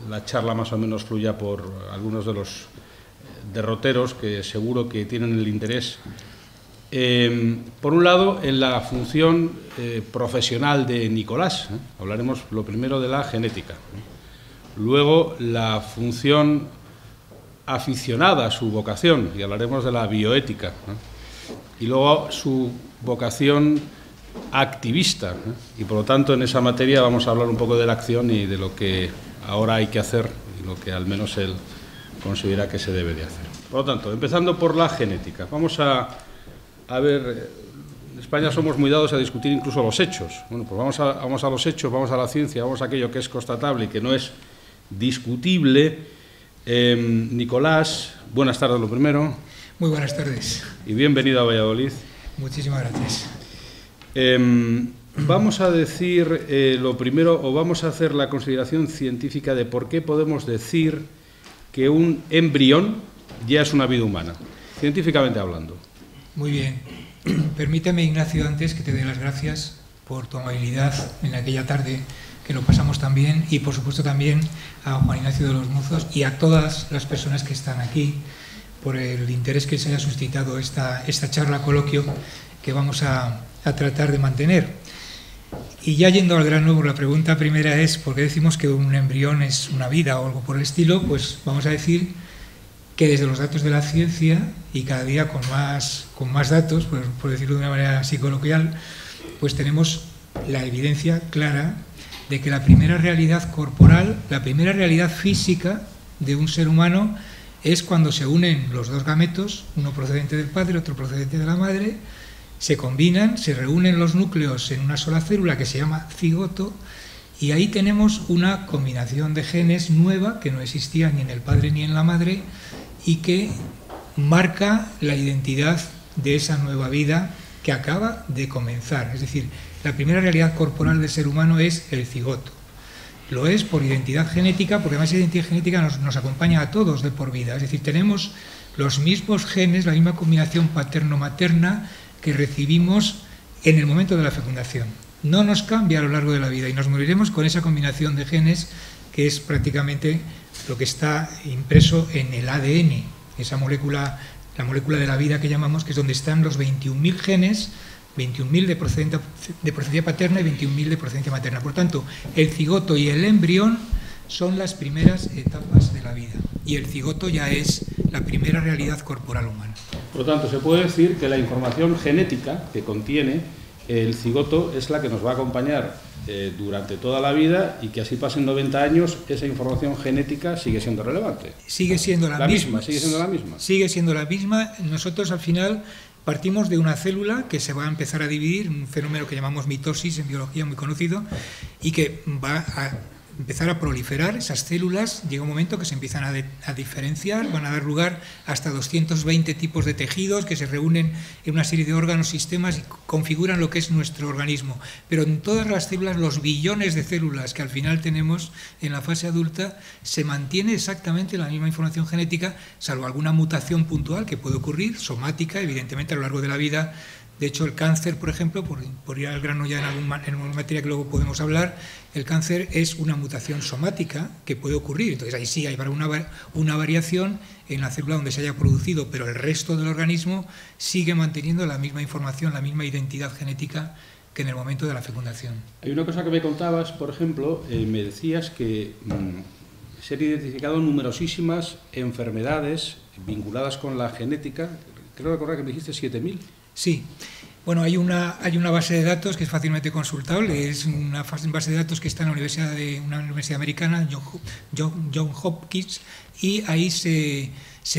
la charla más o menos fluya por algunos de los derroteros que seguro que tienen el interés. Por un lado, en la función profesional de Nicolás, hablaremos lo primero de la genética, luego la función aficionada, su vocación, y hablaremos de la bioética, y luego su vocación activista, y por lo tanto en esa materia vamos a hablar un poco de la acción y de lo que ahora hay que hacer y lo que al menos él considera que se debe de hacer. Por lo tanto, empezando por la genética, vamos a ver, en España somos muy dados a discutir incluso los hechos. Bueno, pues vamos a los hechos, vamos a la ciencia, vamos a aquello que es constatable y que no es discutible. Nicolás, buenas tardes lo primero. Muy buenas tardes. Y bienvenido a Valladolid. Muchísimas gracias. Vamos a decir lo primero, o vamos a hacer la consideración científica de por qué podemos decir que un embrión ya es una vida humana, científicamente hablando. Muy bien. Permíteme, Ignacio, antes que te dé las gracias por tu amabilidad en aquella tarde que lo pasamos tan bien, y por supuesto también a Juan Ignacio de los Mozos y a todas las personas que están aquí por el interés que se haya suscitado esta charla, coloquio que vamos a tratar de mantener. Y ya yendo al grano, la pregunta primera es ¿por qué decimos que un embrión es una vida o algo por el estilo? Pues vamos a decir que desde los datos de la ciencia, y cada día con más datos, por decirlo de una manera así coloquial, pues tenemos la evidencia clara de que la primera realidad corporal, la primera realidad física de un ser humano es cuando se unen los dos gametos, uno procedente del padre, otro procedente de la madre, se combinan, se reúnen los núcleos en una sola célula que se llama cigoto, y ahí tenemos una combinación de genes nueva que no existía ni en el padre ni en la madre y que marca la identidad de esa nueva vida que acaba de comenzar. Es decir, la primera realidad corporal del ser humano es el cigoto. Lo es por identidad genética, porque además esa identidad genética nos acompaña a todos de por vida. Es decir, tenemos los mismos genes, la misma combinación paterno-materna que recibimos en el momento de la fecundación. No nos cambia a lo largo de la vida y nos moriremos con esa combinación de genes que es prácticamente lo que está impreso en el ADN, esa molécula, la molécula de la vida que llamamos, que es donde están los 21.000 genes, 21.000 de procedencia paterna y 21.000 de procedencia materna. Por tanto, el cigoto y el embrión son las primeras etapas de la vida, y el cigoto ya es la primera realidad corporal humana. Por lo tanto, se puede decir que la información genética que contiene el cigoto es la que nos va a acompañar durante toda la vida, y que así pasen 90 años, esa información genética sigue siendo relevante. Sigue siendo la misma. Sigue siendo la misma. Sigue siendo la misma. Nosotros al final partimos de una célula que se va a empezar a dividir, un fenómeno que llamamos mitosis en biología muy conocido, y que va a empezar a proliferar esas células. Llega un momento que se empiezan a diferenciar, van a dar lugar hasta 220 tipos de tejidos que se reúnen en una serie de órganos, sistemas, y configuran lo que es nuestro organismo. Pero en todas las células, los billones de células que al final tenemos en la fase adulta, se mantiene exactamente la misma información genética, salvo alguna mutación puntual que puede ocurrir, somática, evidentemente a lo largo de la vida. De hecho, el cáncer, por ejemplo, por ir al grano ya en alguna materia que luego podemos hablar, el cáncer es una mutación somática que puede ocurrir. Entonces, ahí sí hay una variación en la célula donde se haya producido, pero el resto del organismo sigue manteniendo la misma información, la misma identidad genética que en el momento de la fecundación. Hay una cosa que me contabas, por ejemplo, me decías que se han identificado numerosísimas enfermedades vinculadas con la genética. Creo recordar que me dijiste 7.000. Sí, bueno, hay una base de datos que es fácilmente consultable, es una base de datos que está en una universidad americana, John Hopkins, y ahí se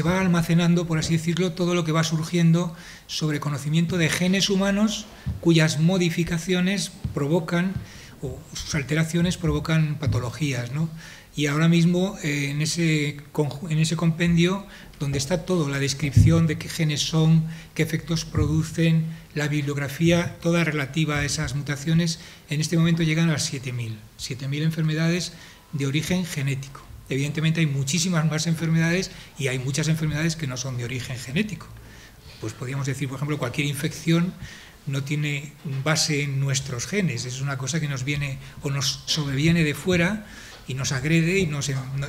va almacenando, por así decirlo, todo lo que va surgiendo sobre conocimiento de genes humanos cuyas modificaciones provocan, o sus alteraciones provocan patologías, ¿no? Y ahora mismo en ese compendio, donde está todo, la descripción de qué genes son, qué efectos producen, la bibliografía toda relativa a esas mutaciones, en este momento llegan a las 7.000 enfermedades de origen genético. Evidentemente hay muchísimas más enfermedades, y hay muchas enfermedades que no son de origen genético. Pues podríamos decir, por ejemplo, cualquier infección no tiene base en nuestros genes, es una cosa que nos viene o nos sobreviene de fuera, y nos agrede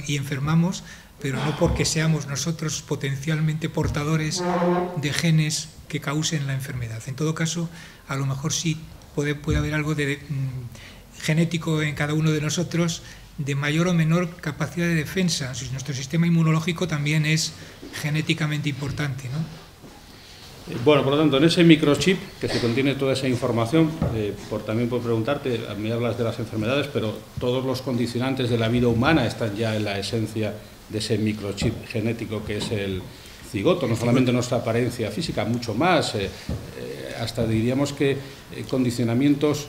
y enfermamos, pero no porque seamos nosotros potencialmente portadores de genes que causen la enfermedad. En todo caso, a lo mejor sí puede haber algo de genético en cada uno de nosotros, de mayor o menor capacidad de defensa. Nuestro sistema inmunológico también es genéticamente importante, ¿no? Bueno, por lo tanto, en ese microchip que se contiene toda esa información, también puedo preguntarte, a mí hablas de las enfermedades, pero todos los condicionantes de la vida humana están ya en la esencia de ese microchip genético que es el cigoto, no solamente nuestra apariencia física, mucho más, hasta diríamos que condicionamientos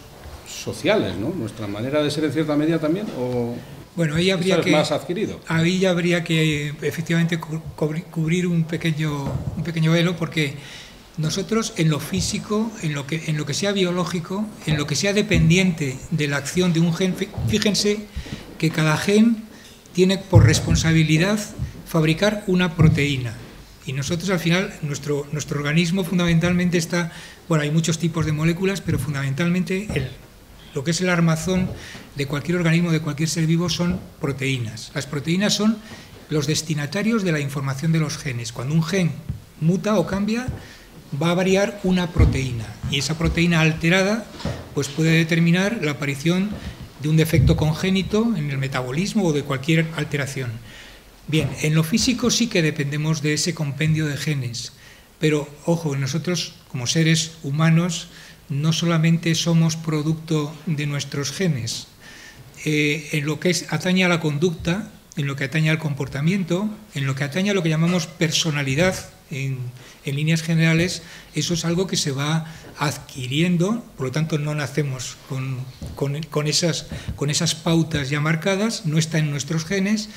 sociales, ¿no? Nuestra manera de ser en cierta medida también, o bueno, ahí habría que más adquirido. Ahí ya habría que efectivamente cubrir un pequeño velo, porque nosotros en lo físico, en lo que sea biológico, en lo que sea dependiente de la acción de un gen, fíjense que cada gen tiene por responsabilidad fabricar una proteína. Y nosotros al final, nuestro organismo fundamentalmente está, bueno, hay muchos tipos de moléculas, pero fundamentalmente lo que es el armazón de cualquier organismo, de cualquier ser vivo, son proteínas. Las proteínas son los destinatarios de la información de los genes. Cuando un gen muta o cambia, va a variar una proteína, y esa proteína alterada pues puede determinar la aparición de un defecto congénito en el metabolismo o de cualquier alteración. Bien, en lo físico sí que dependemos de ese compendio de genes, pero ojo, nosotros como seres humanos no solamente somos producto de nuestros genes. En lo que atañe a la conducta, en lo que atañe al comportamiento, en lo que atañe a lo que llamamos personalidad, en líneas generales, eso es algo que se va adquiriendo, por lo tanto no nacemos con esas pautas ya marcadas, no está en nuestros genes.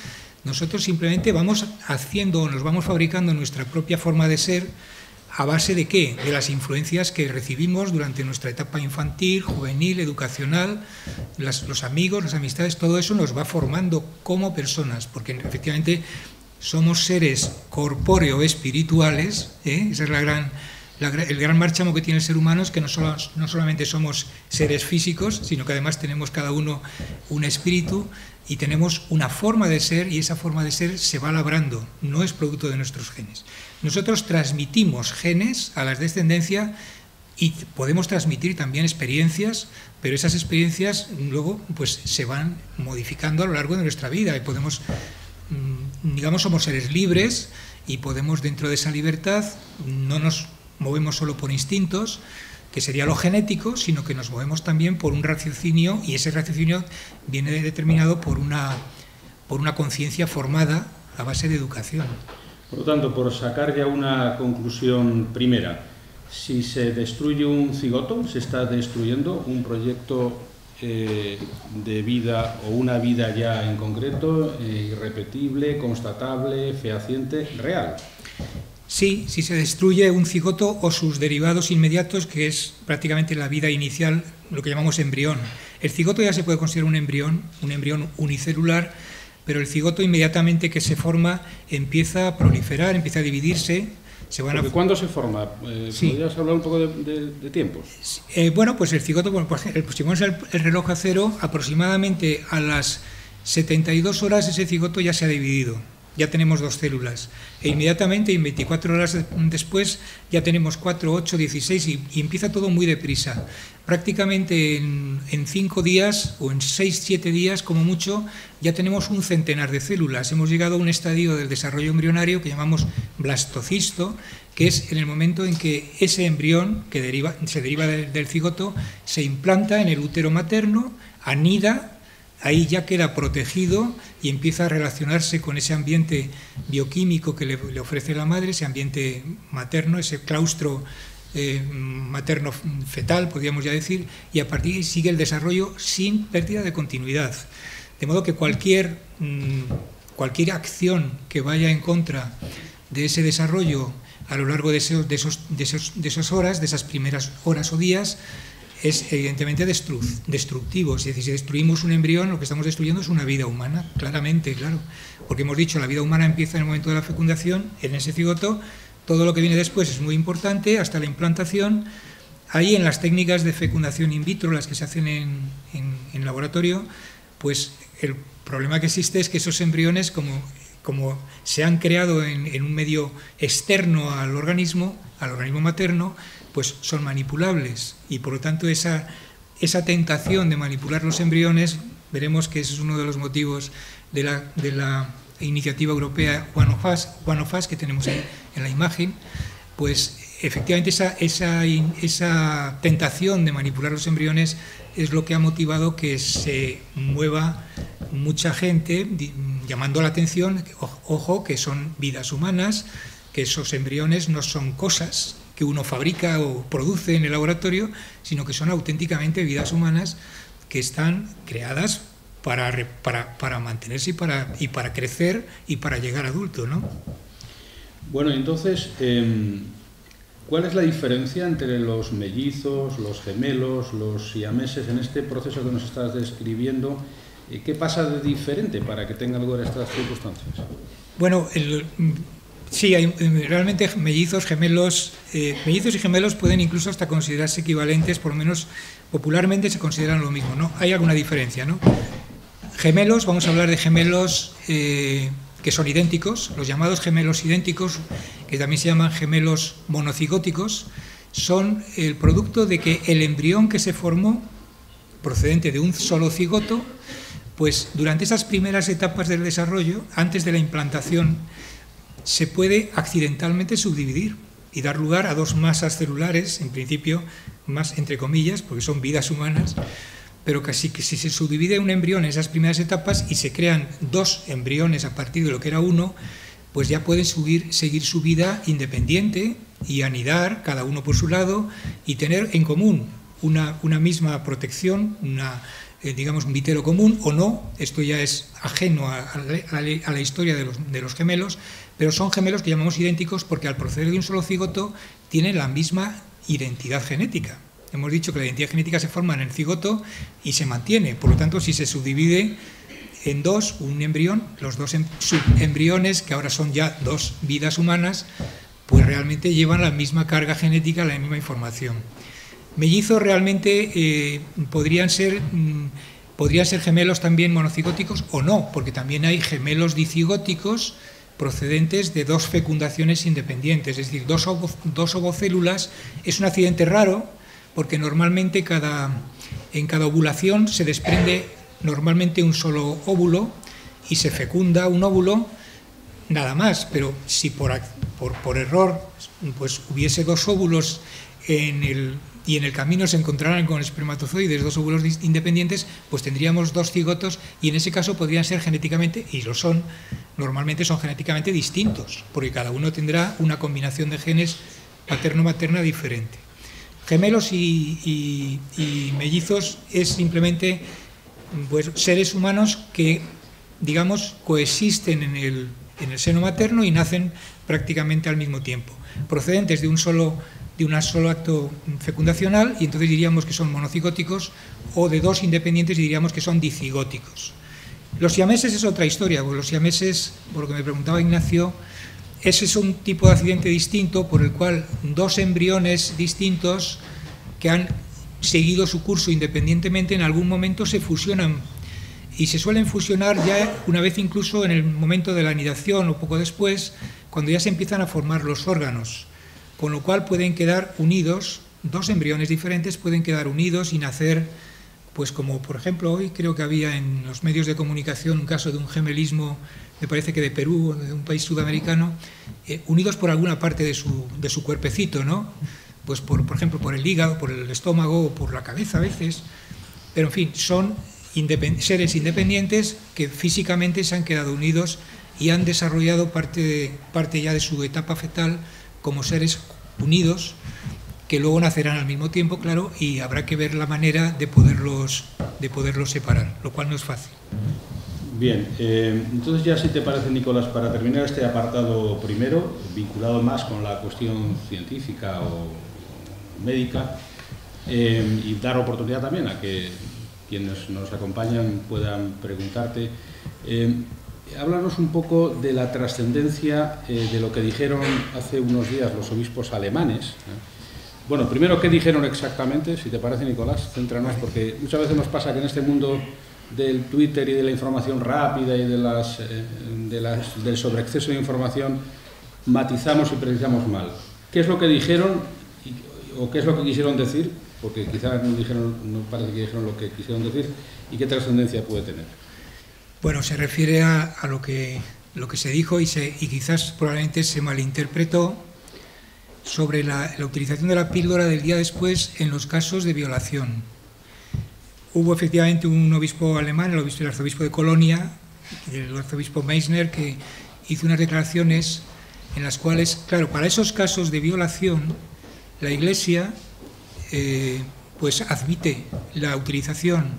Nosotros simplemente vamos haciendo, nos vamos fabricando nuestra propia forma de ser. ¿A base de qué? De las influencias que recibimos durante nuestra etapa infantil, juvenil, educacional, los amigos, las amistades, todo eso nos va formando como personas, porque efectivamente somos seres corpóreo-espirituales, ese es el gran marchamo que tiene el ser humano, es que no solamente somos seres físicos, sino que además tenemos cada uno un espíritu y tenemos una forma de ser, y esa forma de ser se va labrando, no es producto de nuestros genes. Nosotros transmitimos genes a la descendencia y podemos transmitir también experiencias, pero esas experiencias luego pues se van modificando a lo largo de nuestra vida y podemos, digamos, somos seres libres y podemos, dentro de esa libertad, no nos movemos solo por instintos, que sería lo genético, sino que nos movemos también por un raciocinio, y ese raciocinio viene determinado por una conciencia formada a base de educación. Por lo tanto, por sacar ya una conclusión primera, si se destruye un cigoto, se está destruyendo un proyecto de vida o una vida ya en concreto, irrepetible, constatable, fehaciente, real. Sí, si se destruye un cigoto o sus derivados inmediatos, que es prácticamente la vida inicial, lo que llamamos embrión. El cigoto ya se puede considerar un embrión unicelular, pero el cigoto inmediatamente que se forma empieza a proliferar, empieza a dividirse. ¿Cuándo se forma? Sí. ¿Podrías hablar un poco de tiempos? Bueno, pues el cigoto, si ponemos el reloj a cero, aproximadamente a las 72 horas ese cigoto ya se ha dividido. Ya tenemos 2 células, e inmediatamente, en 24 horas después, ya tenemos 4, 8, 16 y empieza todo muy deprisa. Prácticamente en 5 días o en 6, 7 días, como mucho, ya tenemos un centenar de células. Hemos llegado a un estadio del desarrollo embrionario que llamamos blastocisto, que es en el momento en que ese embrión, que se deriva del cigoto, se implanta en el útero materno, anida. Ahí ya queda protegido y empieza a relacionarse con ese ambiente bioquímico que le ofrece la madre, ese ambiente materno, ese claustro materno-fetal, podríamos ya decir, y a partir de ahí sigue el desarrollo sin pérdida de continuidad. De modo que cualquier acción que vaya en contra de ese desarrollo a lo largo de esas horas, de esas primeras horas o días, es evidentemente destructivo. Es decir, si destruimos un embrión, lo que estamos destruyendo es una vida humana, claramente, claro. Porque hemos dicho, la vida humana empieza en el momento de la fecundación, en ese cigoto, todo lo que viene después es muy importante, hasta la implantación. Ahí en las técnicas de fecundación in vitro, las que se hacen en laboratorio, pues el problema que existe es que esos embriones, como se han creado en un medio externo al organismo materno, pues son manipulables, y por lo tanto esa tentación de manipular los embriones, veremos que ese es uno de los motivos de la iniciativa europea One of Us que tenemos en la imagen. Pues efectivamente esa tentación de manipular los embriones es lo que ha motivado que se mueva mucha gente llamando la atención, ojo, que son vidas humanas, que esos embriones no son cosas que uno fabrica o produce en el laboratorio, sino que son auténticamente vidas humanas que están creadas para mantenerse y para crecer y para llegar a adulto, ¿no? Bueno, entonces, ¿cuál es la diferencia entre los mellizos, los gemelos, los siameses en este proceso que nos estás describiendo? ¿Qué pasa de diferente para que tenga lugar estas circunstancias? Bueno, sí, hay realmente mellizos y gemelos pueden incluso hasta considerarse equivalentes, por lo menos popularmente se consideran lo mismo, ¿no? Hay alguna diferencia, ¿no? Gemelos, vamos a hablar de gemelos que son idénticos, los llamados gemelos idénticos, que también se llaman gemelos monocigóticos, son el producto de que el embrión que se formó, procedente de un solo cigoto, pues durante esas primeras etapas del desarrollo, antes de la implantación, se puede accidentalmente subdividir y dar lugar a dos masas celulares, en principio más entre comillas, porque son vidas humanas, pero casi que si se subdivide un embrión en esas primeras etapas y se crean dos embriones a partir de lo que era uno, pues ya pueden seguir su vida independiente y anidar cada uno por su lado y tener en común una misma protección, digamos un vitelo común o no. Esto ya es ajeno a la historia de los gemelos, pero son gemelos que llamamos idénticos porque al proceder de un solo cigoto tienen la misma identidad genética. Hemos dicho que la identidad genética se forma en el cigoto y se mantiene, por lo tanto si se subdivide en dos, un embrión, los dos subembriones, que ahora son ya dos vidas humanas, pues realmente llevan la misma carga genética, la misma información. Mellizos realmente podrían ser gemelos también monocigóticos o no, porque también hay gemelos dicigóticos procedentes de dos fecundaciones independientes, es decir, dos ovocélulas. Es un accidente raro porque normalmente en cada ovulación se desprende normalmente un solo óvulo y se fecunda un óvulo nada más, pero si por error pues hubiese dos óvulos y en el camino se encontraran con espermatozoides, dos óvulos independientes, pues tendríamos dos cigotos y en ese caso podrían ser genéticamente, y lo son, normalmente son genéticamente distintos, porque cada uno tendrá una combinación de genes paterno-materna diferente. Gemelos y mellizos es simplemente pues, seres humanos que, digamos, coexisten en el seno materno y nacen prácticamente al mismo tiempo, procedentes de un solo acto fecundacional, y entonces diríamos que son monocigóticos, o de dos independientes y diríamos que son dicigóticos. Los siameses es otra historia, porque los siameses, por lo que me preguntaba Ignacio, ese es un tipo de accidente distinto por el cual dos embriones distintos que han seguido su curso independientemente en algún momento se fusionan, y se suelen fusionar ya una vez incluso en el momento de la anidación o poco después, cuando ya se empiezan a formar los órganos, con lo cual pueden quedar unidos, dos embriones diferentes pueden quedar unidos y nacer, pues como por ejemplo hoy creo que había en los medios de comunicación un caso de un gemelismo, me parece que de Perú, de un país sudamericano, unidos por alguna parte de su cuerpecito, ¿no? Pues por ejemplo por el hígado, por el estómago o por la cabeza a veces, pero en fin, son seres independientes que físicamente se han quedado unidos y han desarrollado parte ya de su etapa fetal como seres unidos, que luego nacerán al mismo tiempo, claro, y habrá que ver la manera de poderlos separar, lo cual no es fácil. Bien, entonces ya si te parece, Nicolás, para terminar este apartado primero, vinculado más con la cuestión científica o médica, y dar oportunidad también a que quienes nos acompañan puedan preguntarte, háblanos un poco de la trascendencia de lo que dijeron hace unos días los obispos alemanes. Bueno, primero, ¿qué dijeron exactamente? Si te parece, Nicolás, céntranos, porque muchas veces nos pasa que en este mundo del Twitter y de la información rápida y del sobreexceso de información matizamos y precisamos mal. ¿Qué es lo que dijeron o qué es lo que quisieron decir? Porque quizás no parece que dijeron lo que quisieron decir, y qué trascendencia puede tener. Bueno, se refiere a lo que se dijo y quizás probablemente se malinterpretó sobre la utilización de la píldora del día después en los casos de violación. Hubo efectivamente un obispo alemán, el arzobispo de Colonia, el arzobispo Meissner, que hizo unas declaraciones en las cuales, claro, para esos casos de violación, la Iglesia pues admite la utilización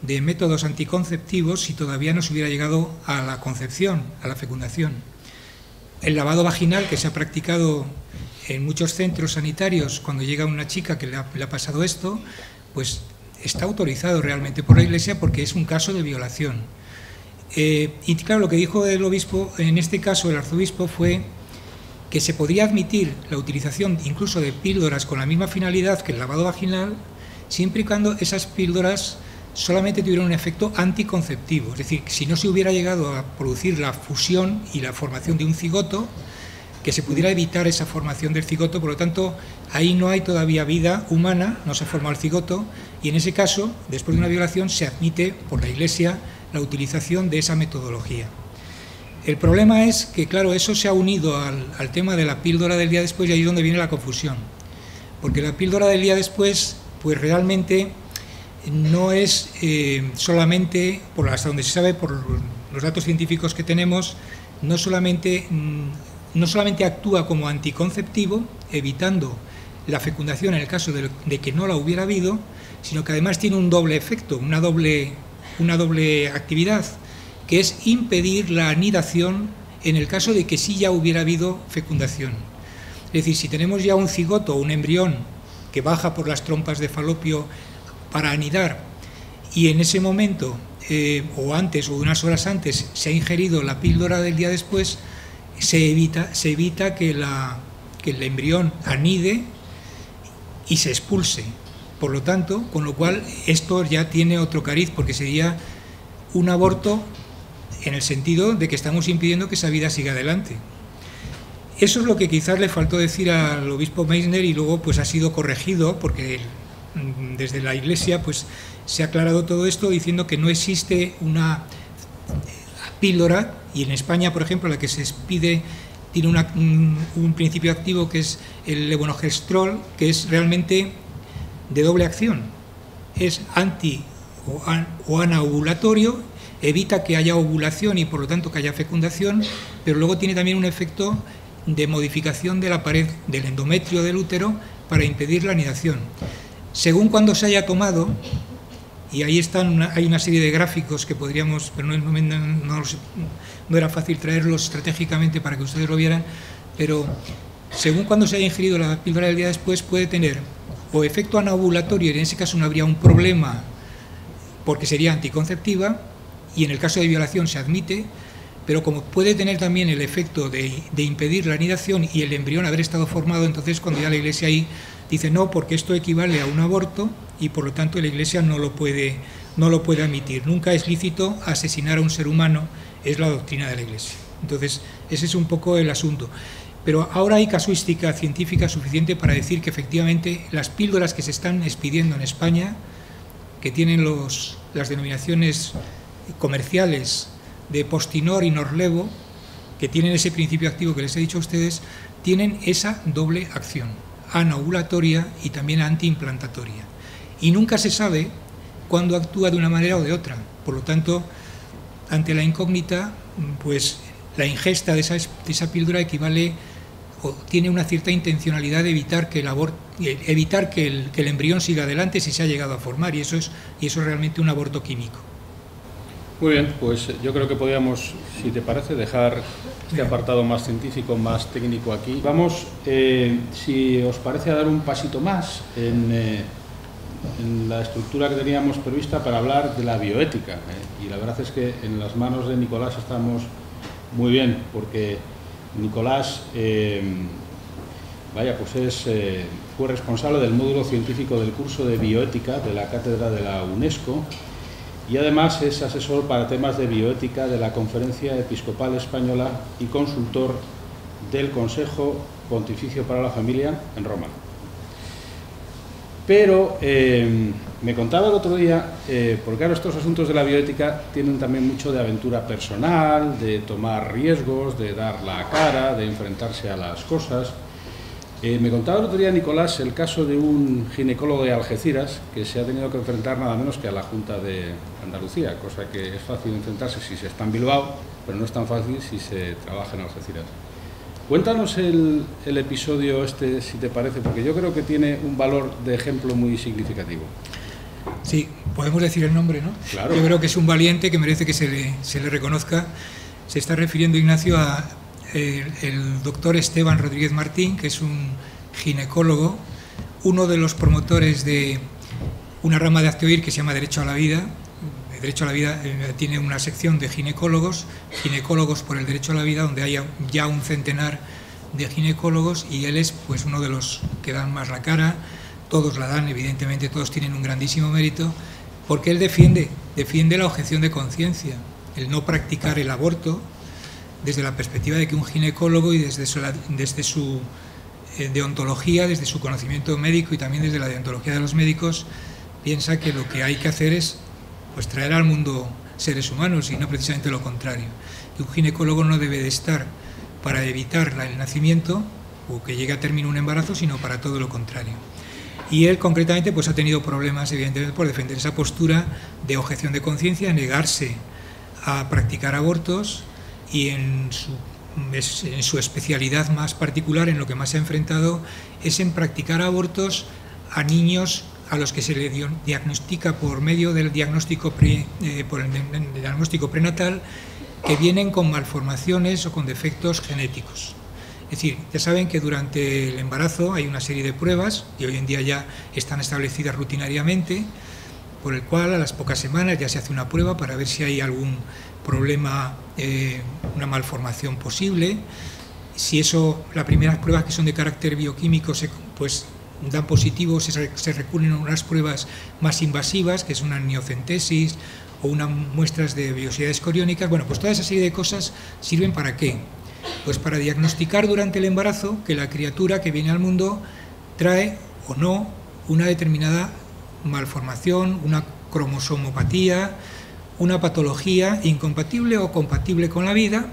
de métodos anticonceptivos si todavía no se hubiera llegado a la concepción, a la fecundación. El lavado vaginal, que se ha practicado en muchos centros sanitarios cuando llega una chica que le ha pasado esto, pues está autorizado realmente por la Iglesia porque es un caso de violación. Y claro, lo que dijo el obispo, en este caso el arzobispo, fue que se podría admitir la utilización incluso de píldoras con la misma finalidad que el lavado vaginal, siempre y cuando esas píldoras solamente tuvieran un efecto anticonceptivo. Es decir, si no se hubiera llegado a producir la fusión y la formación de un cigoto, que se pudiera evitar esa formación del cigoto. Por lo tanto, ahí no hay todavía vida humana, no se ha formado el cigoto, y en ese caso, después de una violación, se admite por la Iglesia la utilización de esa metodología. El problema es que, claro, eso se ha unido al tema de la píldora del día después, y ahí es donde viene la confusión. Porque la píldora del día después, pues realmente no es solamente, hasta donde se sabe, por los datos científicos que tenemos, no solamente actúa como anticonceptivo, evitando la fecundación en el caso de que no la hubiera habido, sino que además tiene un doble efecto, una doble actividad, que es impedir la anidación en el caso de que sí ya hubiera habido fecundación. Es decir, si tenemos ya un cigoto o un embrión que baja por las trompas de Falopio para anidar, y en ese momento, o antes o unas horas antes, se ha ingerido la píldora del día después, se evita que el embrión anide y se expulse. Por lo tanto, con lo cual esto ya tiene otro cariz, porque sería un aborto en el sentido de que estamos impidiendo que esa vida siga adelante. Eso es lo que quizás le faltó decir al obispo Meissner, y luego pues ha sido corregido, porque desde la Iglesia pues se ha aclarado todo esto diciendo que no existe una píldora, y en España, por ejemplo, la que se pide tiene un principio activo que es el levonorgestrel, que es realmente de doble acción. Es anti o anovulatorio, evita que haya ovulación y por lo tanto que haya fecundación, pero luego tiene también un efecto de modificación de la pared del endometrio del útero para impedir la anidación. Según cuando se haya tomado, y ahí hay una serie de gráficos que podríamos, pero no era fácil traerlos estratégicamente para que ustedes lo vieran, pero según cuando se haya ingerido la píldora del día después, puede tener o efecto anovulatorio, y en ese caso no habría un problema porque sería anticonceptiva, y en el caso de violación se admite, pero como puede tener también el efecto de impedir la anidación y el embrión haber estado formado, entonces cuando ya la Iglesia ahí dice no, porque esto equivale a un aborto y por lo tanto la Iglesia no lo puede admitir. Nunca es lícito asesinar a un ser humano, es la doctrina de la Iglesia. Entonces ese es un poco el asunto. Pero ahora hay casuística científica suficiente para decir que efectivamente las píldoras que se están expidiendo en España, que tienen las denominaciones comerciales de Postinor y Norlevo, que tienen ese principio activo que les he dicho a ustedes, tienen esa doble acción, anovulatoria y también antiimplantatoria. Y nunca se sabe cuándo actúa de una manera o de otra. Por lo tanto, ante la incógnita, pues la ingesta de esa píldora equivale o tiene una cierta intencionalidad de evitar que el embrión siga adelante si se ha llegado a formar, y eso es realmente un aborto químico. Muy bien, pues yo creo que podríamos, si te parece, dejar este apartado más científico, más técnico aquí. Vamos, si os parece, a dar un pasito más en la estructura que teníamos prevista para hablar de la bioética. Y la verdad es que en las manos de Nicolás estamos muy bien, porque Nicolás fue responsable del módulo científico del curso de bioética de la cátedra de la UNESCO, y además es asesor para temas de bioética de la Conferencia Episcopal Española y consultor del Consejo Pontificio para la Familia en Roma. Pero me contaba el otro día, porque claro, estos asuntos de la bioética tienen también mucho de aventura personal, de tomar riesgos, de dar la cara, de enfrentarse a las cosas. Me contaba el otro día Nicolás el caso de un ginecólogo de Algeciras que se ha tenido que enfrentar nada menos que a la Junta de Andalucía, cosa que es fácil enfrentarse si se está en Bilbao, pero no es tan fácil si se trabaja en Algeciras. Cuéntanos el episodio este, si te parece, porque yo creo que tiene un valor de ejemplo muy significativo. Sí, podemos decir el nombre, ¿no? Claro. Yo creo que es un valiente que merece que se le reconozca. Se está refiriendo, Ignacio, a el doctor Esteban Rodríguez Martín, que es un ginecólogo, uno de los promotores de una rama de Acteoir que se llama Derecho a la Vida. Derecho a la Vida tiene una sección de ginecólogos por el derecho a la vida, donde hay ya un centenar de ginecólogos, y él es pues uno de los que dan más la cara. Todos la dan, evidentemente, todos tienen un grandísimo mérito, porque él defiende la objeción de conciencia, el no practicar el aborto, desde la perspectiva de que un ginecólogo, y desde su deontología, desde su conocimiento médico y también desde la deontología de los médicos, piensa que lo que hay que hacer es pues traer al mundo seres humanos y no precisamente lo contrario. Y un ginecólogo no debe de estar para evitar el nacimiento o que llegue a término un embarazo, sino para todo lo contrario. Y él concretamente pues ha tenido problemas, evidentemente, por defender esa postura de objeción de conciencia, negarse a practicar abortos, y en su especialidad más particular, en lo que más se ha enfrentado, es en practicar abortos a niños a los que se le diagnostica por medio del diagnóstico prenatal, que vienen con malformaciones o con defectos genéticos. Es decir, ya saben que durante el embarazo hay una serie de pruebas, y hoy en día ya están establecidas rutinariamente, por el cual a las pocas semanas ya se hace una prueba para ver si hay algún problema, una malformación posible. Si eso, las primeras pruebas que son de carácter bioquímico pues dan positivo, se recurren a unas pruebas más invasivas, que es una amniocentesis o unas muestras de vellosidades coriónicas. Bueno, pues toda esa serie de cosas sirven ¿para qué? Pues para diagnosticar durante el embarazo que la criatura que viene al mundo trae o no una determinada malformación, una cromosomopatía, una patología incompatible o compatible con la vida,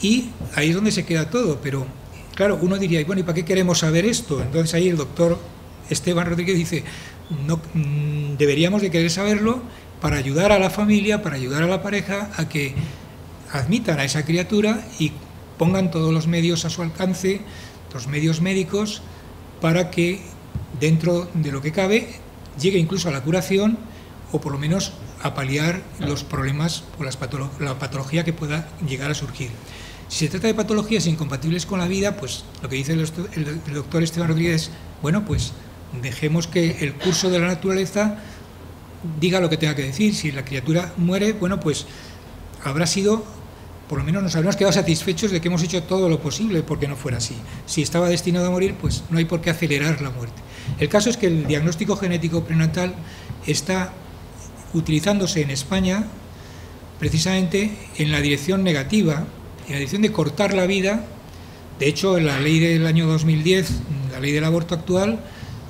y ahí es donde se queda todo. Pero claro, uno diría, bueno, ¿y para qué queremos saber esto? Entonces ahí el doctor Esteban Rodríguez dice, no, deberíamos de querer saberlo para ayudar a la familia, para ayudar a la pareja a que admitan a esa criatura y pongan todos los medios a su alcance, los medios médicos, para que dentro de lo que cabe llegue incluso a la curación, o por lo menos a paliar los problemas o la patología que pueda llegar a surgir. Si se trata de patologías incompatibles con la vida, pues lo que dice el doctor Esteban Rodríguez es, bueno, pues dejemos que el curso de la naturaleza diga lo que tenga que decir. Si la criatura muere, bueno, pues habrá sido, por lo menos nos habremos quedado satisfechos de que hemos hecho todo lo posible porque no fuera así. Si estaba destinado a morir, pues no hay por qué acelerar la muerte. El caso es que el diagnóstico genético prenatal está utilizándose en España precisamente en la dirección negativa, en la dirección de cortar la vida. De hecho, en la ley del año 2010, la ley del aborto actual,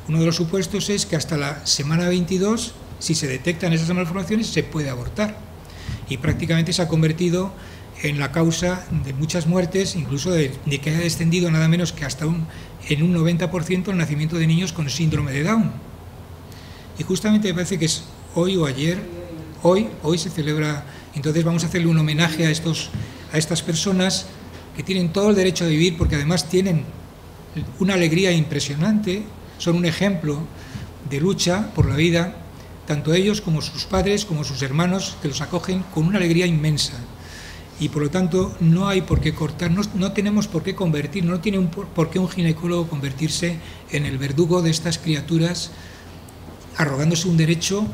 uno de los supuestos es que hasta la semana 22, si se detectan esas malformaciones, se puede abortar. Y prácticamente se ha convertido en la causa de muchas muertes, incluso de que haya descendido nada menos que hasta en un 90% el nacimiento de niños con síndrome de Down. Y justamente me parece que es hoy o ayer, hoy se celebra. Entonces vamos a hacerle un homenaje a estas personas que tienen todo el derecho de vivir, porque además tienen una alegría impresionante, son un ejemplo de lucha por la vida, tanto ellos como sus padres, como sus hermanos, que los acogen con una alegría inmensa. Y por lo tanto no hay por qué cortar, no tenemos por qué convertir, no tiene por qué un ginecólogo convertirse en el verdugo de estas criaturas, arrogándose un derecho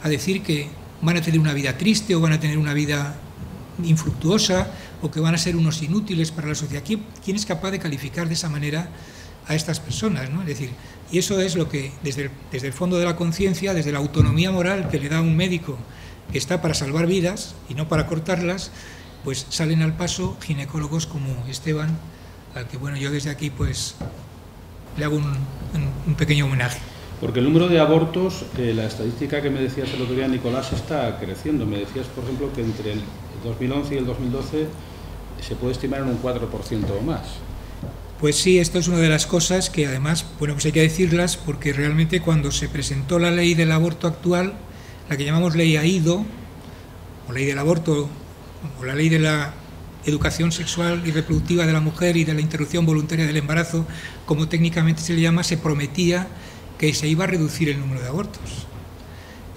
a decir que van a tener una vida triste o van a tener una vida infructuosa o que van a ser unos inútiles para la sociedad. ¿Quién es capaz de calificar de esa manera a estas personas, ¿no? Es decir, y eso es lo que desde el fondo de la conciencia, desde la autonomía moral que le da un médico que está para salvar vidas y no para cortarlas, pues salen al paso ginecólogos como Esteban, al que bueno, yo desde aquí pues le hago un pequeño homenaje. Porque el número de abortos, la estadística que me decías el otro día, Nicolás, está creciendo. Me decías, por ejemplo, que entre el 2011 y el 2012 se puede estimar en un 4% o más. Pues sí, esto es una de las cosas que además, bueno, pues hay que decirlas, porque realmente cuando se presentó la ley del aborto actual, la que llamamos ley AIDO, o ley del aborto, o la ley de la educación sexual y reproductiva de la mujer y de la interrupción voluntaria del embarazo, como técnicamente se le llama, se prometía que se iba a reducir el número de abortos.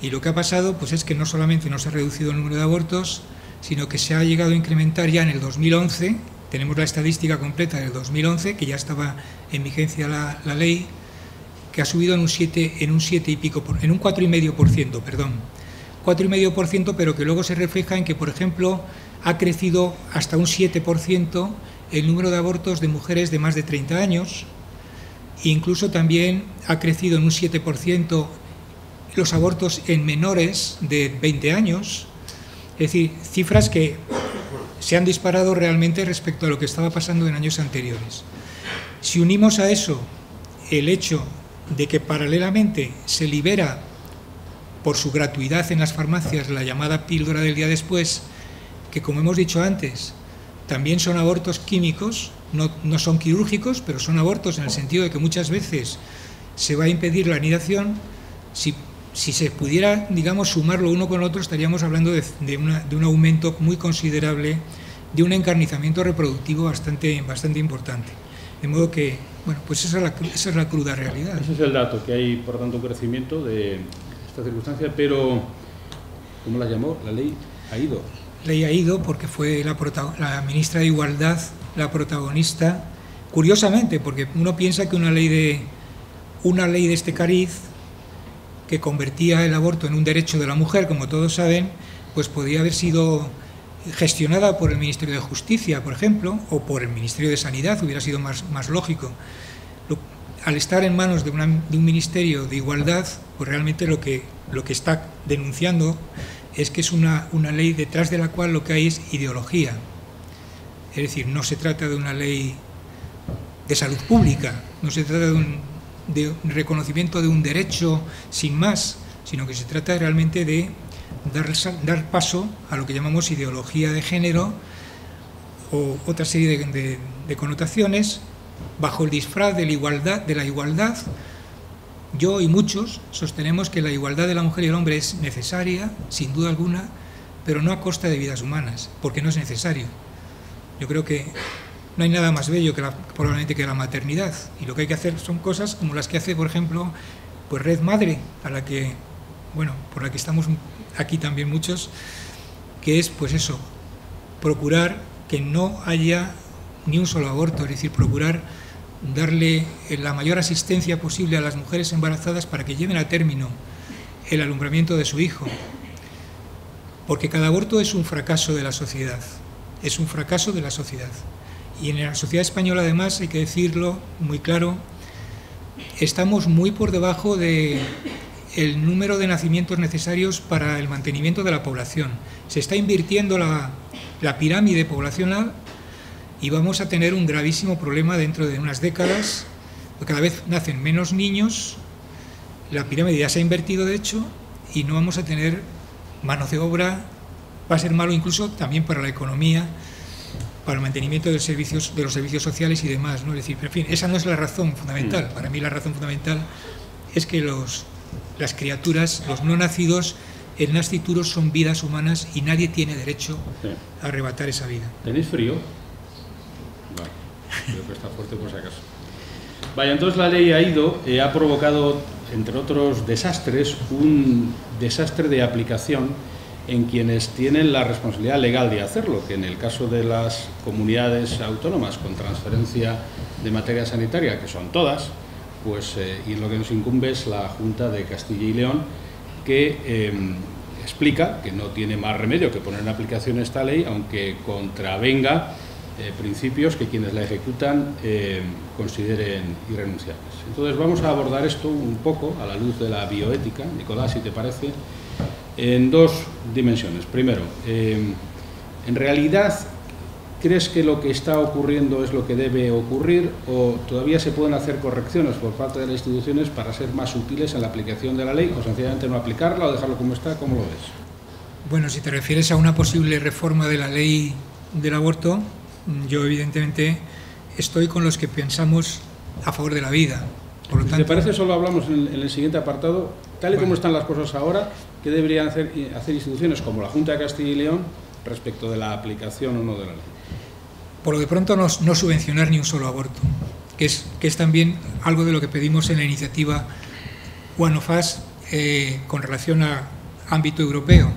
Y lo que ha pasado pues es que no solamente no se ha reducido el número de abortos, sino que se ha llegado a incrementar ya en el 2011, tenemos la estadística completa del 2011, que ya estaba en vigencia la ley, que ha subido en un 4,5%, perdón. 4,5%, pero que luego se refleja en que, por ejemplo, ha crecido hasta un 7% el número de abortos de mujeres de más de 30 años, e incluso también ha crecido en un 7% los abortos en menores de 20 años, es decir, cifras que se han disparado realmente respecto a lo que estaba pasando en años anteriores. Si unimos a eso el hecho de que paralelamente se libera por su gratuidad en las farmacias la llamada píldora del día después, que como hemos dicho antes, también son abortos químicos, no son quirúrgicos, pero son abortos en el sentido de que muchas veces se va a impedir la anidación. Si se pudiera, digamos, sumarlo uno con otro, estaríamos hablando de un aumento muy considerable, de un encarnizamiento reproductivo bastante importante. De modo que, bueno, pues esa es la cruda realidad. Ese es el dato, que hay, por tanto, un crecimiento de esta circunstancia, pero, ¿cómo la llamó? La ley AIDO. Ley AIDO, porque fue la ministra de Igualdad la protagonista, curiosamente, porque uno piensa que una ley de este cariz, que convertía el aborto en un derecho de la mujer, como todos saben, pues podía haber sido gestionada por el Ministerio de Justicia, por ejemplo, o por el Ministerio de Sanidad, hubiera sido más lógico. Al estar en manos de un Ministerio de Igualdad, pues realmente lo que está denunciando es que es una ley detrás de la cual lo que hay es ideología. Es decir, no se trata de una ley de salud pública, no se trata de un reconocimiento de un derecho sin más, sino que se trata realmente de dar paso a lo que llamamos ideología de género o otra serie de connotaciones bajo el disfraz de la igualdad. Yo y muchos sostenemos que la igualdad de la mujer y el hombre es necesaria, sin duda alguna, pero no a costa de vidas humanas, porque no es necesario. Yo creo que no hay nada más bello probablemente que la maternidad, y lo que hay que hacer son cosas como las que hace, por ejemplo, pues Red Madre, por la que estamos aquí también muchos, que es pues eso, procurar que no haya ni un solo aborto, es decir, procurar darle la mayor asistencia posible a las mujeres embarazadas para que lleven a término el alumbramiento de su hijo, porque cada aborto es un fracaso de la sociedad, es un fracaso de la sociedad. Y en la sociedad española, además, hay que decirlo muy claro, estamos muy por debajo del número de nacimientos necesarios para el mantenimiento de la población. Se está invirtiendo la pirámide poblacional y vamos a tener un gravísimo problema dentro de unas décadas, porque cada vez nacen menos niños, la pirámide ya se ha invertido, de hecho, y no vamos a tener mano de obra, va a ser malo incluso también para la economía, para el mantenimiento de los servicios sociales y demás, ¿no? Es decir, pero en fin, esa no es la razón fundamental. Para mí la razón fundamental es que las criaturas, los no nacidos, el nascituro son vidas humanas y nadie tiene derecho a arrebatar esa vida. ¿Tenéis frío? Vale, creo que está fuerte por si acaso. Vaya, entonces la ley AIDO ha provocado, entre otros desastres, un desastre de aplicación en quienes tienen la responsabilidad legal de hacerlo, que en el caso de las comunidades autónomas con transferencia de materia sanitaria, que son todas, pues y en lo que nos incumbe es la Junta de Castilla y León, que explica que no tiene más remedio que poner en aplicación esta ley, aunque contravenga principios que quienes la ejecutan consideren irrenunciables. Entonces vamos a abordar esto un poco a la luz de la bioética, Nicolás, si te parece, en dos dimensiones. Primero, ¿en realidad crees que lo que está ocurriendo es lo que debe ocurrir o todavía se pueden hacer correcciones por parte de las instituciones para ser más útiles en la aplicación de la ley o sencillamente no aplicarla o dejarlo como está? ¿Cómo lo ves? Bueno, si te refieres a una posible reforma de la ley del aborto, yo evidentemente estoy con los que pensamos a favor de la vida. Por lo tanto, ¿te parece? Solo hablamos en el siguiente apartado, tal y como están las cosas ahora, ¿qué deberían hacer instituciones como la Junta de Castilla y León respecto de la aplicación o no de la ley? Por lo de pronto no subvencionar ni un solo aborto, que es también algo de lo que pedimos en la iniciativa One of Us con relación a ámbito europeo.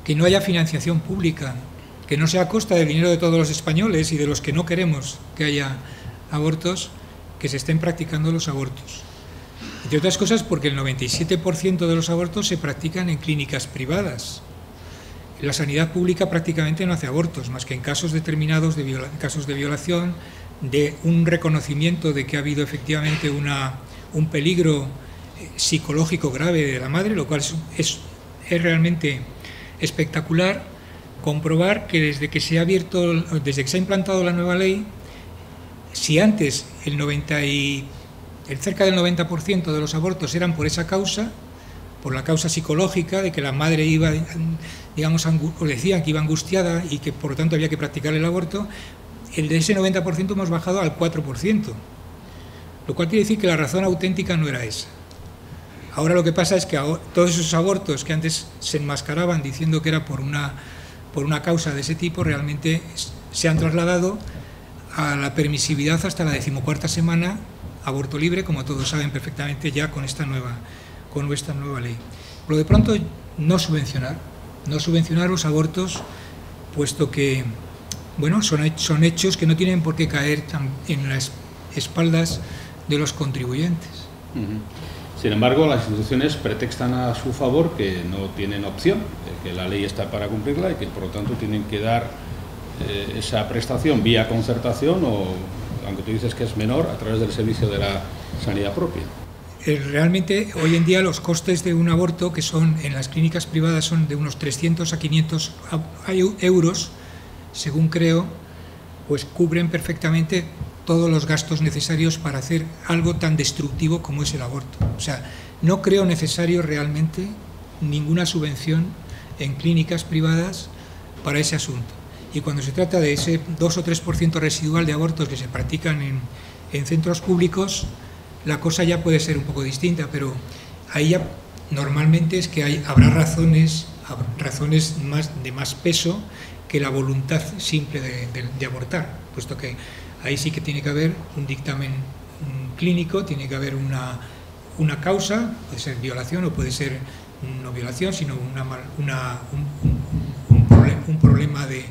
Que no haya financiación pública, que no sea a costa del dinero de todos los españoles y de los que no queremos que haya abortos, que se estén practicando los abortos. Entre otras cosas porque el 97% de los abortos se practican en clínicas privadas. La sanidad pública prácticamente no hace abortos, más que en casos determinados casos de violación, de un reconocimiento de que ha habido efectivamente un peligro psicológico grave de la madre, lo cual es realmente espectacular comprobar que desde que se ha implantado la nueva ley, si antes cerca del 90% de los abortos eran por esa causa, por la causa psicológica de que la madre iba, digamos, o decían que iba angustiada y que por lo tanto había que practicar el aborto, el de ese 90% hemos bajado al 4%, lo cual quiere decir que la razón auténtica no era esa. Ahora lo que pasa es que todos esos abortos que antes se enmascaraban diciendo que era por una causa de ese tipo, realmente se han trasladado a la permisividad hasta la 14ª semana, aborto libre, como todos saben perfectamente ya con esta nueva ley. Por lo de pronto, no subvencionar los abortos, puesto que bueno, son hechos que no tienen por qué caer en las espaldas de los contribuyentes. Sin embargo, las instituciones pretextan a su favor que no tienen opción, que la ley está para cumplirla y que por lo tanto tienen que dar esa prestación vía concertación o, aunque tú dices que es menor, a través del servicio de la sanidad propia. Realmente hoy en día los costes de un aborto, que son en las clínicas privadas, son de unos 300 a 500 euros, según creo, pues cubren perfectamente todos los gastos necesarios para hacer algo tan destructivo como es el aborto. O sea, no creo necesario realmente ninguna subvención en clínicas privadas para ese asunto. Y cuando se trata de ese 2 o 3% residual de abortos que se practican en centros públicos, la cosa ya puede ser un poco distinta, pero ahí ya normalmente es que habrá razones de más peso que la voluntad simple de abortar, puesto que ahí sí que tiene que haber un dictamen clínico, tiene que haber una causa, puede ser violación o puede ser no violación, sino un problema de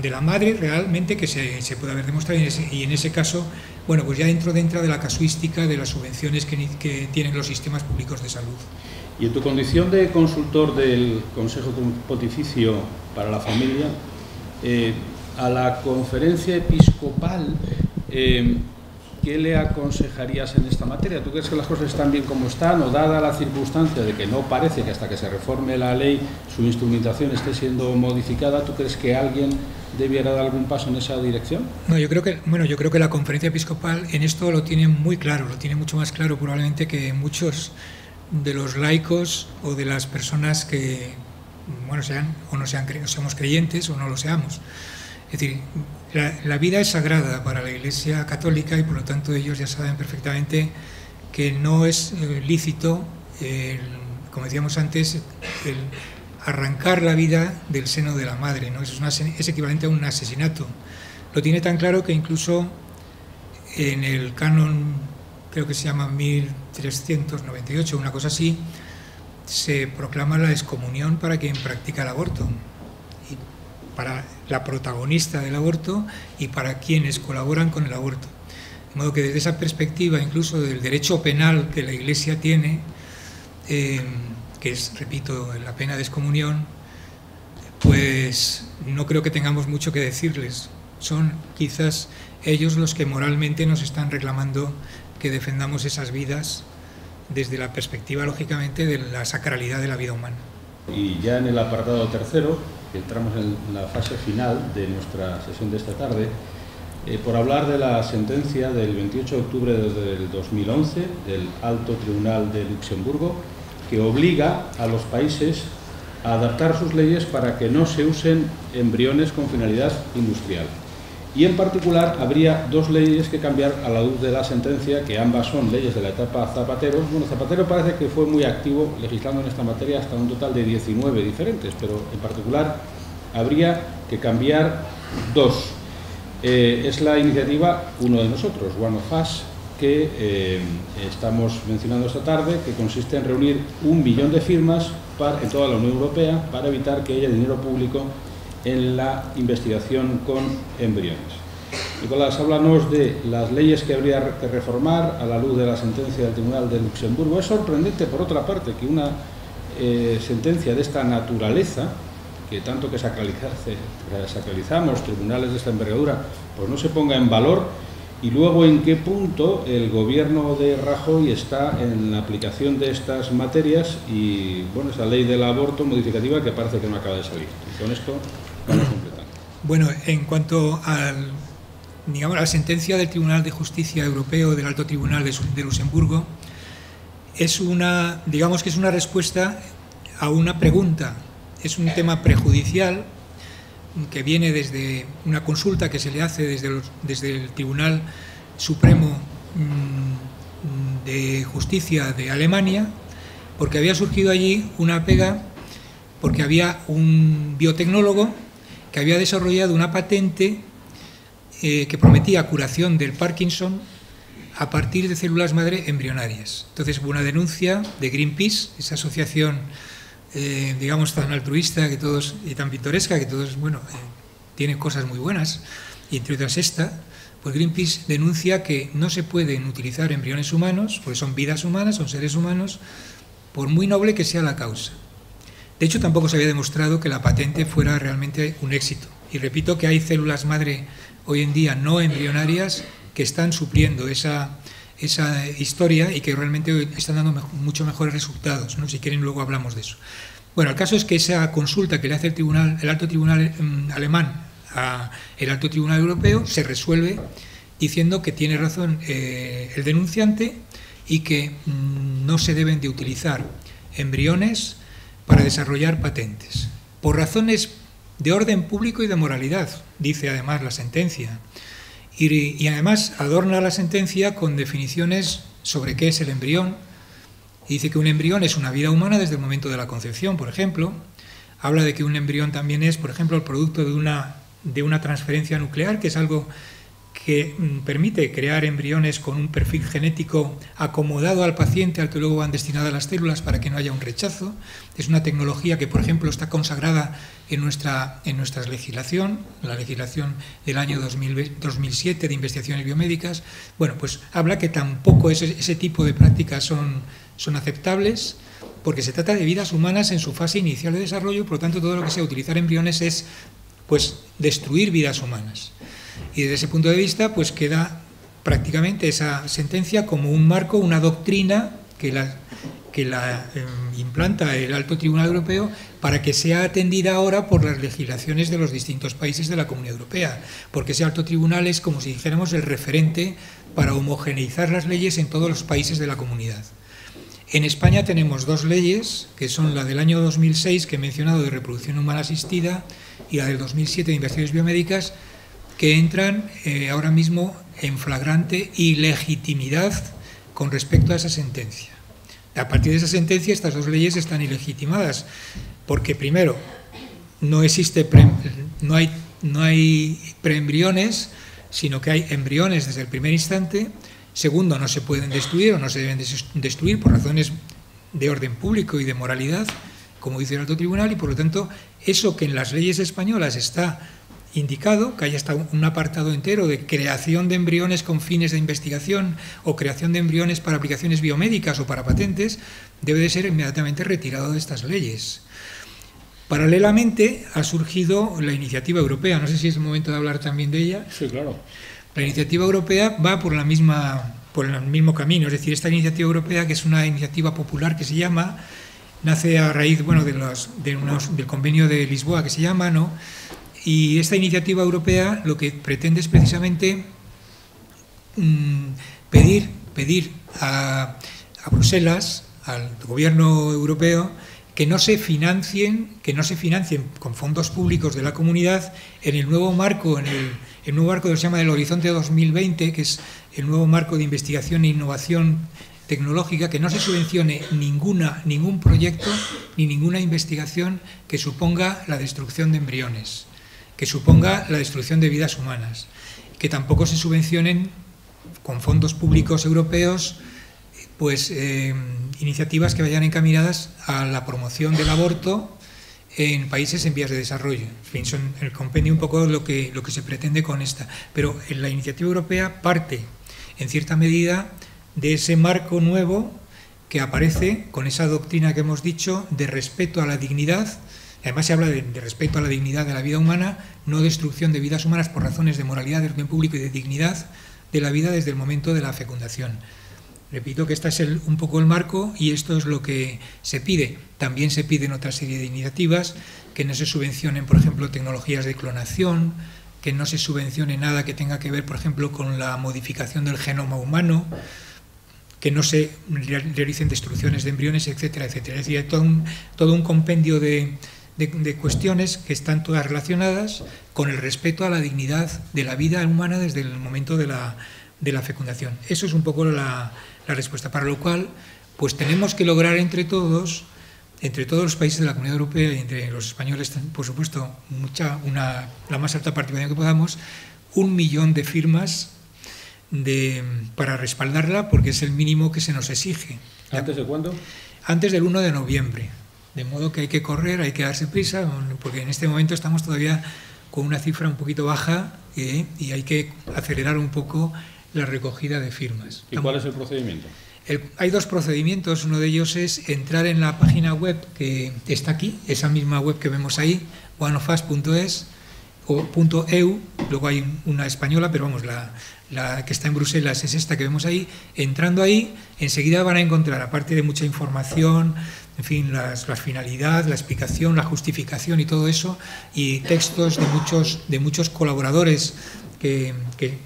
la madre realmente que se puede haber demostrado, y en ese caso, bueno, pues ya dentro de la casuística de las subvenciones que tienen los sistemas públicos de salud. Y en tu condición de consultor del Consejo Pontificio para la Familia, a la Conferencia Episcopal, ¿qué le aconsejarías en esta materia? ¿Tú crees que las cosas están bien como están, o dada la circunstancia de que no parece que hasta que se reforme la ley su instrumentación esté siendo modificada, ¿tú crees que alguien debiera dar algún paso en esa dirección? No, yo creo que la Conferencia Episcopal en esto lo tiene muy claro, lo tiene mucho más claro probablemente que muchos de los laicos o de las personas que, bueno, sean o no sean, somos creyentes o no lo seamos. Es decir, la vida es sagrada para la Iglesia Católica y por lo tanto ellos ya saben perfectamente que no es lícito, como decíamos antes, el arrancar la vida del seno de la madre, ¿no? Es equivalente a un asesinato. Lo tiene tan claro que incluso en el canon, creo que se llama 1398, una cosa así, se proclama la excomunión para quien practica el aborto, y para la protagonista del aborto y para quienes colaboran con el aborto. De modo que desde esa perspectiva, incluso del derecho penal que la Iglesia tiene, que es, repito, la pena de excomunión, pues no creo que tengamos mucho que decirles. Son quizás ellos los que moralmente nos están reclamando que defendamos esas vidas desde la perspectiva, lógicamente, de la sacralidad de la vida humana. Y ya en el apartado tercero, que entramos en la fase final de nuestra sesión de esta tarde, por hablar de la sentencia del 28 de octubre del 2011 del Alto Tribunal de Luxemburgo, que obliga a los países a adaptar sus leyes para que no se usen embriones con finalidad industrial. Y en particular habría dos leyes que cambiar a la luz de la sentencia, que ambas son leyes de la etapa Zapatero. Bueno, Zapatero parece que fue muy activo legislando en esta materia hasta un total de 19 diferentes, pero en particular habría que cambiar dos. Es la iniciativa Uno de Nosotros, One of Us, que estamos mencionando esta tarde, que consiste en reunir 1 millón de firmas en toda la Unión Europea para evitar que haya dinero público en la investigación con embriones. Nicolás, háblanos de las leyes que habría que reformar a la luz de la sentencia del Tribunal de Luxemburgo. Es sorprendente, por otra parte, que una sentencia de esta naturaleza, que tanto que sacralizamos tribunales de esta envergadura, pues no se ponga en valor, y luego en qué punto el gobierno de Rajoy está en la aplicación de estas materias y, bueno, esa ley del aborto modificativa que parece que no acaba de salir. Y con esto vamos completando. Bueno, en cuanto a la sentencia del Tribunal de Justicia Europeo, del Alto Tribunal de Luxemburgo, es una respuesta a una pregunta. Es un tema prejudicial que viene desde una consulta que se le hace desde el Tribunal Supremo de Justicia de Alemania, porque había surgido allí una pega, porque había un biotecnólogo que había desarrollado una patente que prometía curación del Parkinson a partir de células madre embrionarias. Entonces hubo una denuncia de Greenpeace, esa asociación digamos tan altruista que todos, y tan pintoresca que todos, bueno, tiene cosas muy buenas, y entre otras esta, pues Greenpeace denuncia que no se pueden utilizar embriones humanos, porque son vidas humanas, son seres humanos, por muy noble que sea la causa. De hecho, tampoco se había demostrado que la patente fuera realmente un éxito. Y repito que hay células madre hoy en día no embrionarias que están supliendo esa historia y que realmente están dando mucho mejores resultados, ¿no? Si quieren luego hablamos de eso. Bueno, el caso es que esa consulta que le hace el Alto Tribunal alemán al Alto Tribunal Europeo se resuelve diciendo que tiene razón el denunciante y que no se deben de utilizar embriones para desarrollar patentes, por razones de orden público y de moralidad, dice además la sentencia. Y además adorna la sentencia con definiciones sobre qué es el embrión. Dice que un embrión es una vida humana desde el momento de la concepción, por ejemplo. Habla de que un embrión también es, por ejemplo, el producto de una transferencia nuclear, que es algo que permite crear embriones con un perfil genético acomodado al paciente, al que luego van destinadas las células para que no haya un rechazo. Es una tecnología que, por ejemplo, está consagrada en nuestra legislación, la legislación del año 2007 de investigaciones biomédicas. Bueno, pues habla que tampoco ese tipo de prácticas son aceptables, porque se trata de vidas humanas en su fase inicial de desarrollo, por lo tanto todo lo que sea utilizar embriones es pues destruir vidas humanas. Y desde ese punto de vista pues queda prácticamente esa sentencia como un marco, una doctrina que la implanta el Alto Tribunal Europeo para que sea atendida ahora por las legislaciones de los distintos países de la Comunidad Europea, porque ese Alto Tribunal es, como si dijéramos, el referente para homogeneizar las leyes en todos los países de la Comunidad. En España tenemos dos leyes, que son la del año 2006, que he mencionado, de reproducción humana asistida, y la del 2007 de investigaciones biomédicas, que entran ahora mismo en flagrante ilegitimidad con respecto a esa sentencia. A partir de esa sentencia, estas dos leyes están ilegitimadas, porque primero, no hay preembriones, sino que hay embriones desde el primer instante. Segundo, no se pueden destruir o no se deben destruir por razones de orden público y de moralidad, como dice el Alto Tribunal, y por lo tanto, eso que en las leyes españolas está indicado, que haya estado un apartado entero de creación de embriones con fines de investigación o creación de embriones para aplicaciones biomédicas o para patentes, debe de ser inmediatamente retirado de estas leyes. Paralelamente ha surgido la iniciativa europea, no sé si es el momento de hablar también de ella. Sí, claro. La iniciativa europea va por el mismo camino, es decir, esta iniciativa europea, que es una iniciativa popular que se llama, nace a raíz del convenio de Lisboa que se llama, ¿no? Y esta iniciativa europea lo que pretende es precisamente pedir a Bruselas, al gobierno europeo, que no se financien con fondos públicos de la comunidad en el nuevo marco, el nuevo marco que se llama el Horizonte 2020, que es el nuevo marco de investigación e innovación tecnológica, que no se subvencione ningún proyecto ni ninguna investigación que suponga la destrucción de embriones, que suponga la destrucción de vidas humanas, que tampoco se subvencionen con fondos públicos europeos pues iniciativas que vayan encaminadas a la promoción del aborto en países en vías de desarrollo. En fin, son el compendio un poco lo que se pretende con esta. Pero la iniciativa europea parte, en cierta medida, de ese marco nuevo que aparece con esa doctrina que hemos dicho de respeto a la dignidad. Además se habla de respeto a la dignidad de la vida humana, no destrucción de vidas humanas por razones de moralidad, de orden público y de dignidad de la vida desde el momento de la fecundación. Repito que este es un poco el marco y esto es lo que se pide. También se piden otra serie de iniciativas, que no se subvencionen, por ejemplo, tecnologías de clonación, que no se subvencione nada que tenga que ver, por ejemplo, con la modificación del genoma humano, que no se realicen destrucciones de embriones, etcétera, etcétera. Es decir, hay todo un compendio de cuestiones que están todas relacionadas con el respeto a la dignidad de la vida humana desde el momento de la fecundación. Eso es un poco la respuesta, para lo cual pues tenemos que lograr entre todos los países de la Comunidad Europea y entre los españoles, por supuesto, la más alta participación que podamos, 1 millón de firmas para respaldarla, porque es el mínimo que se nos exige. ¿Antes de cuándo? Antes del 1 de noviembre. De modo que hay que correr, hay que darse prisa, porque en este momento estamos todavía con una cifra un poquito baja y hay que acelerar un poco la recogida de firmas. ¿Y cuál es el procedimiento? Hay dos procedimientos. Uno de ellos es entrar en la página web que está aquí, esa misma web que vemos ahí, oneofus.es o .eu, luego hay una española, pero vamos, la que está en Bruselas es esta que vemos ahí. Entrando ahí, enseguida van a encontrar, aparte de mucha información, en fin, la finalidad, la explicación, la justificación y todo eso, y textos de muchos colaboradores que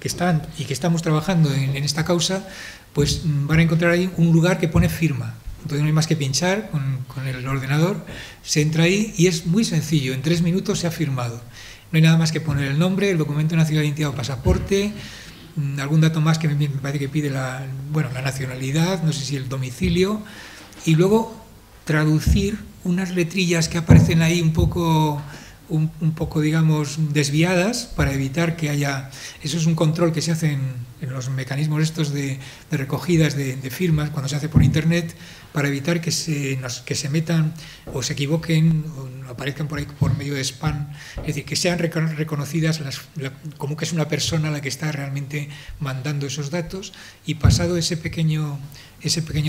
están y que estamos trabajando en esta causa, pues van a encontrar ahí un lugar que pone firma. Entonces no hay más que pinchar con el ordenador, se entra ahí y es muy sencillo, en 3 minutos se ha firmado. No hay nada más que poner el nombre, el documento nacional de identidad o pasaporte, algún dato más que me parece que pide la nacionalidad, no sé si el domicilio, y luego traducir unas letrillas que aparecen ahí un poco, digamos, desviadas para evitar que haya... Eso es un control que se hace en los mecanismos estos de recogidas de firmas cuando se hace por internet, para evitar que se metan o se equivoquen o aparezcan por ahí por medio de spam. Es decir, que sean reconocidas como que es una persona la que está realmente mandando esos datos, y pasado ese pequeño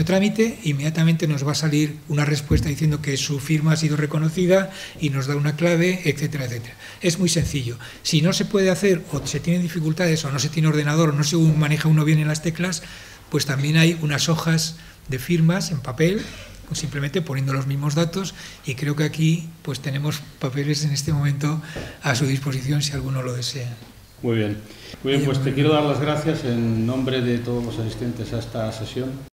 trámite, inmediatamente nos va a salir una respuesta diciendo que su firma ha sido reconocida y nos da una clave, etcétera, etcétera. Es muy sencillo. Si no se puede hacer, o se tienen dificultades, o no se tiene ordenador, o no se maneja uno bien en las teclas, pues también hay unas hojas de firmas en papel, pues simplemente poniendo los mismos datos, y creo que aquí pues tenemos papeles en este momento a su disposición si alguno lo desea. Muy bien, pues te quiero dar las gracias en nombre de todos los asistentes a esta sesión.